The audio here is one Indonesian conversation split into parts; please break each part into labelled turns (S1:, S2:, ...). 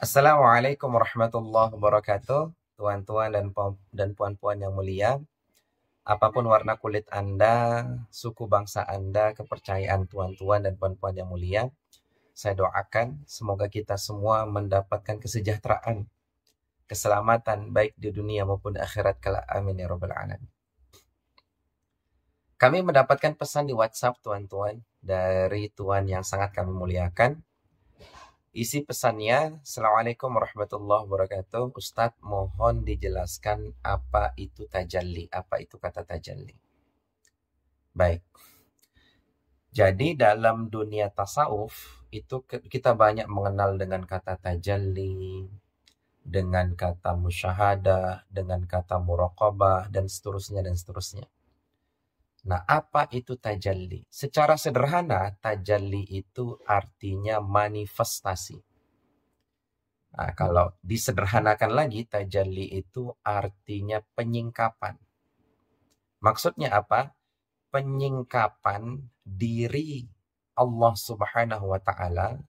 S1: Assalamualaikum warahmatullahi wabarakatuh, tuan-tuan dan puan-puan yang mulia. Apapun warna kulit Anda, suku bangsa Anda, kepercayaan tuan-tuan dan puan-puan yang mulia, saya doakan semoga kita semua mendapatkan kesejahteraan, keselamatan baik di dunia maupun di akhirat kelak. Amin ya rabbal alamin. Kami mendapatkan pesan di WhatsApp tuan-tuan dari tuan yang sangat kami muliakan. Isi pesannya, Assalamualaikum warahmatullahi wabarakatuh. Ustadz, mohon dijelaskan apa itu tajalli, apa itu kata tajalli. Baik, jadi dalam dunia tasawuf, itu kita banyak mengenal dengan kata tajalli, dengan kata musyahadah, dengan kata muraqabah, dan seterusnya, dan seterusnya. Nah, apa itu tajalli? Secara sederhana, tajalli itu artinya manifestasi. Nah, kalau disederhanakan lagi, tajalli itu artinya penyingkapan. Maksudnya apa? Penyingkapan diri Allah Subhanahu wa Ta'ala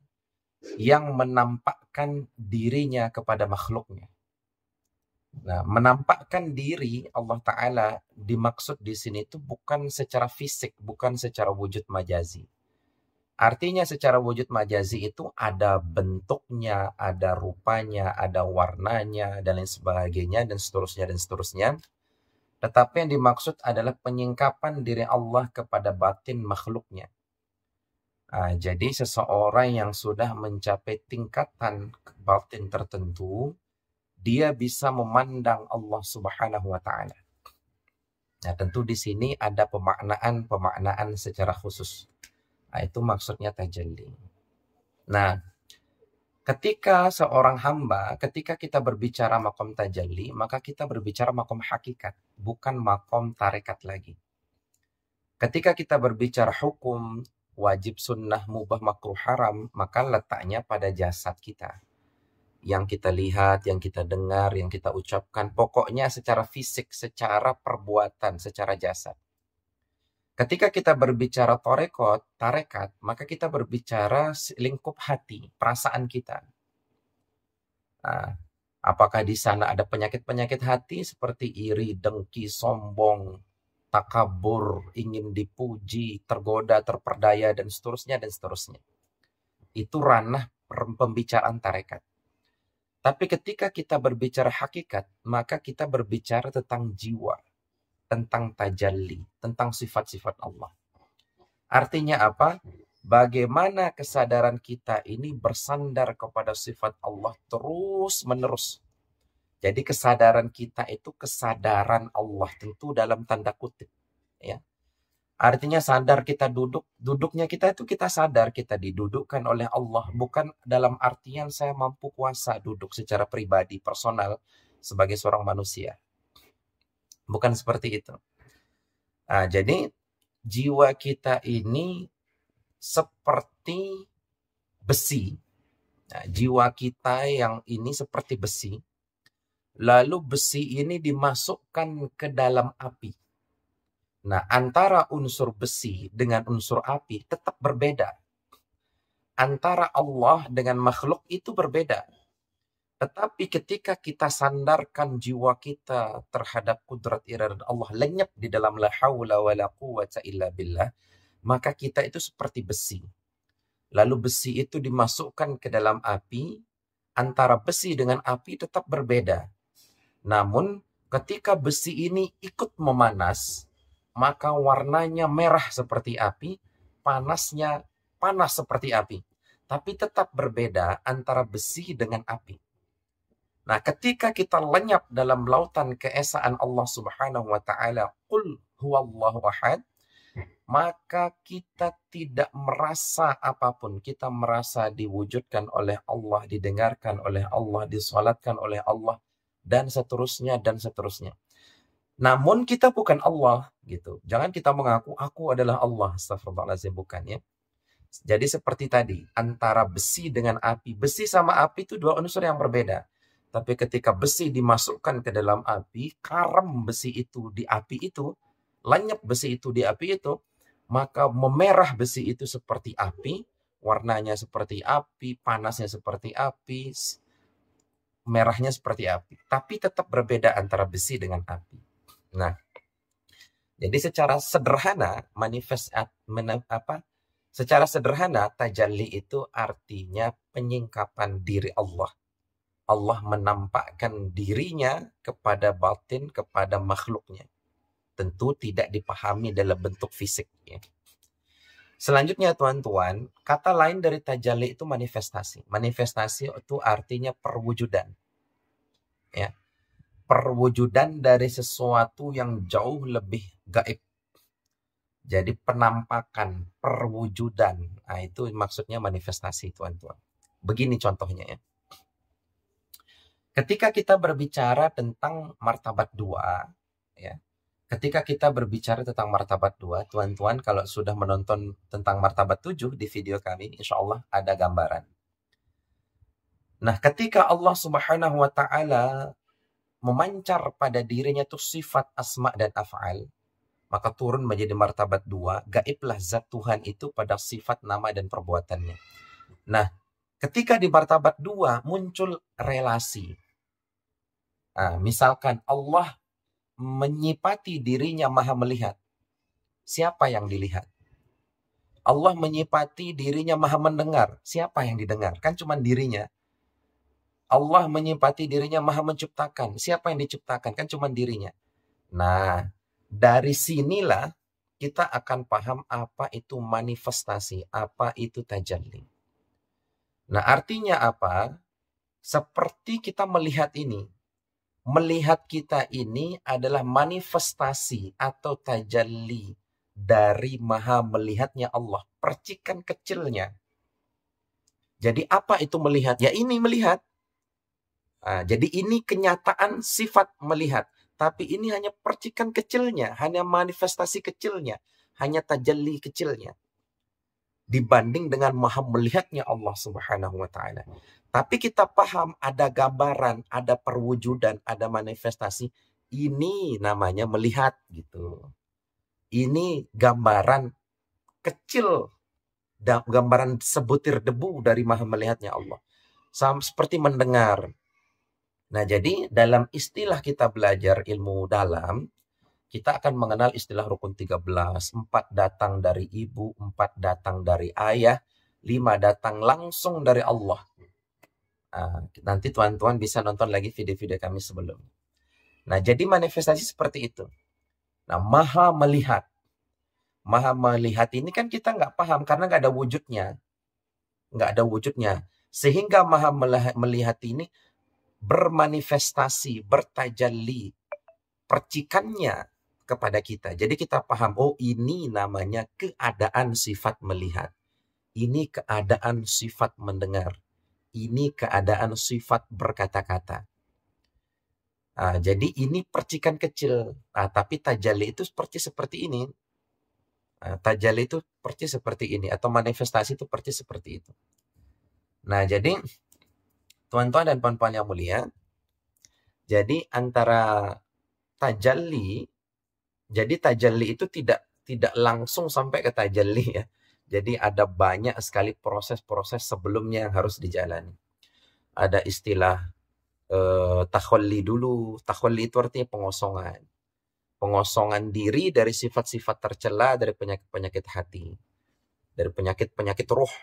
S1: yang menampakkan dirinya kepada makhluknya. Nah, menampakkan diri Allah Ta'ala dimaksud di sini itu bukan secara fisik, bukan secara wujud majazi. Artinya secara wujud majazi itu ada bentuknya, ada rupanya, ada warnanya, dan lain sebagainya, dan seterusnya, dan seterusnya. Tetapi yang dimaksud adalah penyingkapan diri Allah kepada batin makhluknya. Jadi seseorang yang sudah mencapai tingkatan batin tertentu, dia bisa memandang Allah Subhanahu wa Ta'ala. Nah, tentu di sini ada pemaknaan secara khusus. Itu maksudnya tajalli. Nah, ketika seorang hamba, ketika kita berbicara makom tajalli, maka kita berbicara makom hakikat, bukan makom tarekat lagi. Ketika kita berbicara hukum, wajib, sunnah, mubah, makruh, haram, maka letaknya pada jasad kita. Yang kita lihat, yang kita dengar, yang kita ucapkan, pokoknya secara fisik, secara perbuatan, secara jasad. Ketika kita berbicara tarekat, maka kita berbicara lingkup hati, perasaan kita. Apakah di sana ada penyakit-penyakit hati seperti iri, dengki, sombong, takabur, ingin dipuji, tergoda, terperdaya, dan seterusnya, dan seterusnya. Itu ranah pembicaraan tarekat. Tapi ketika kita berbicara hakikat, maka kita berbicara tentang jiwa, tentang tajalli, tentang sifat-sifat Allah. Artinya apa? Bagaimana kesadaran kita ini bersandar kepada sifat Allah terus-menerus. Jadi kesadaran kita itu kesadaran Allah, tentu dalam tanda kutip. Ya. Artinya sadar kita duduknya kita itu kita sadar kita didudukkan oleh Allah. Bukan dalam artian saya mampu kuasa duduk secara pribadi, personal, sebagai seorang manusia. Bukan seperti itu. Jadi jiwa kita ini seperti besi. Jiwa kita yang ini seperti besi. Lalu besi ini dimasukkan ke dalam api. Nah, antara unsur besi dengan unsur api tetap berbeda. Antara Allah dengan makhluk itu berbeda. Tetapi ketika kita sandarkan jiwa kita terhadap kudrat iradat Allah, lenyap di dalam la haula wa la quwwata illa billah, maka kita itu seperti besi. Lalu besi itu dimasukkan ke dalam api, antara besi dengan api tetap berbeda. Namun ketika besi ini ikut memanas, maka warnanya merah seperti api, panasnya panas seperti api. Tapi tetap berbeda antara besi dengan api. Nah, ketika kita lenyap dalam lautan keesaan Allah Subhanahu wa Ta'ala, qul huwallahu ahad, maka kita tidak merasa apapun. Kita merasa diwujudkan oleh Allah, didengarkan oleh Allah, disolatkan oleh Allah, dan seterusnya, dan seterusnya. Namun kita bukan Allah, gitu. Jangan kita mengaku, aku adalah Allah. Astagfirullahaladzim, bukan ya. Jadi seperti tadi, antara besi dengan api. Besi sama api itu dua unsur yang berbeda. Tapi ketika besi dimasukkan ke dalam api, karam besi itu di api itu, lenyap besi itu di api itu, maka memerah besi itu seperti api, warnanya seperti api, panasnya seperti api, merahnya seperti api, tapi tetap berbeda antara besi dengan api. Nah, jadi secara sederhana secara sederhana tajalli itu artinya penyingkapan diri Allah. Allah menampakkan dirinya kepada batin, kepada makhluknya. Tentu tidak dipahami dalam bentuk fisik. Ya. Selanjutnya tuan-tuan, kata lain dari tajalli itu manifestasi. Manifestasi itu artinya perwujudan. Ya. Perwujudan dari sesuatu yang jauh lebih gaib. Jadi penampakan, perwujudan. Nah, itu maksudnya manifestasi, tuan-tuan. Begini contohnya ya. Ketika kita berbicara tentang martabat dua, ya. Ketika kita berbicara tentang martabat dua, tuan-tuan kalau sudah menonton tentang martabat 7 di video kami, insya Allah ada gambaran. Nah, ketika Allah Subhanahu wa Ta'ala memancar pada dirinya itu sifat asma dan af'al, maka turun menjadi martabat 2, gaiblah zat Tuhan itu pada sifat nama dan perbuatannya. Nah, ketika di martabat 2 muncul relasi. Nah, misalkan Allah menyifati dirinya maha melihat. Siapa yang dilihat? Allah menyifati dirinya maha mendengar. Siapa yang didengar? Kan cuma dirinya. Allah menyifati dirinya maha menciptakan. Siapa yang diciptakan? Kan cuma dirinya. Nah, dari sinilah kita akan paham apa itu manifestasi, apa itu tajalli. Nah, artinya apa? Seperti kita melihat ini. Melihat kita ini adalah manifestasi atau tajalli dari maha melihatnya Allah. Percikan kecilnya. Jadi apa itu melihat? Ya ini melihat. Nah, jadi ini kenyataan sifat melihat. Tapi ini hanya percikan kecilnya, hanya manifestasi kecilnya, hanya tajalli kecilnya. Dibanding dengan maha melihatnya Allah Subhanahu wa Ta'ala. Tapi kita paham ada gambaran, ada perwujudan, ada manifestasi. Ini namanya melihat gitu. Ini gambaran kecil, gambaran sebutir debu dari maha melihatnya Allah. Sama seperti mendengar. Nah, jadi dalam istilah kita belajar ilmu dalam, kita akan mengenal istilah rukun 13. 4 datang dari ibu, 4 datang dari ayah, 5 datang langsung dari Allah. Nah, nanti tuan-tuan bisa nonton lagi video-video kami sebelum. Nah, jadi manifestasi seperti itu. Nah, maha melihat. Maha melihat ini kan kita nggak paham karena nggak ada wujudnya. Nggak ada wujudnya. Sehingga maha melihat ini bermanifestasi, bertajalli, percikannya kepada kita. Jadi kita paham, oh ini namanya keadaan sifat melihat. Ini keadaan sifat mendengar. Ini keadaan sifat berkata-kata. Nah, jadi ini percikan kecil. Nah, tapi tajalli itu seperti ini. Nah, tajalli itu percis seperti ini. Atau manifestasi itu percis seperti itu. Nah, jadi tuan-tuan dan puan-puan yang mulia, jadi antara tajalli, jadi tajalli itu tidak langsung sampai ke tajalli ya. Jadi ada banyak sekali proses-proses sebelumnya yang harus dijalani. Ada istilah takhalli dulu. Takhalli itu artinya pengosongan. Pengosongan diri dari sifat-sifat tercela, dari penyakit-penyakit hati, dari penyakit-penyakit ruh.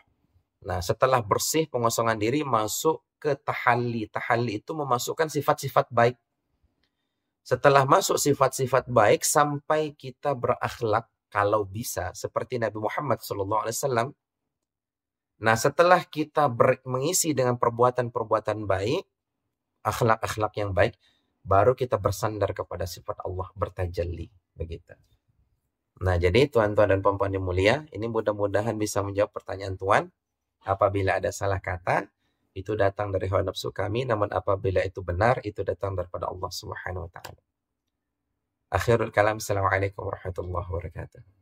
S1: Nah, setelah bersih pengosongan diri masuk ke tahalli. Tahalli itu memasukkan sifat-sifat baik. Setelah masuk sifat-sifat baik sampai kita berakhlak kalau bisa seperti Nabi Muhammad SAW. Nah, setelah kita mengisi dengan perbuatan-perbuatan baik, akhlak-akhlak yang baik, baru kita bersandar kepada sifat Allah, bertajalli, begitu. Nah, jadi tuan-tuan dan puan-puan yang mulia, ini mudah-mudahan bisa menjawab pertanyaan tuan. Apabila ada salah kata, itu datang dari hawa nafsu kami, namun apabila itu benar, itu datang daripada Allah Subhanahu wa Ta'ala. Akhirul kalam, assalamualaikum warahmatullahi wabarakatuh.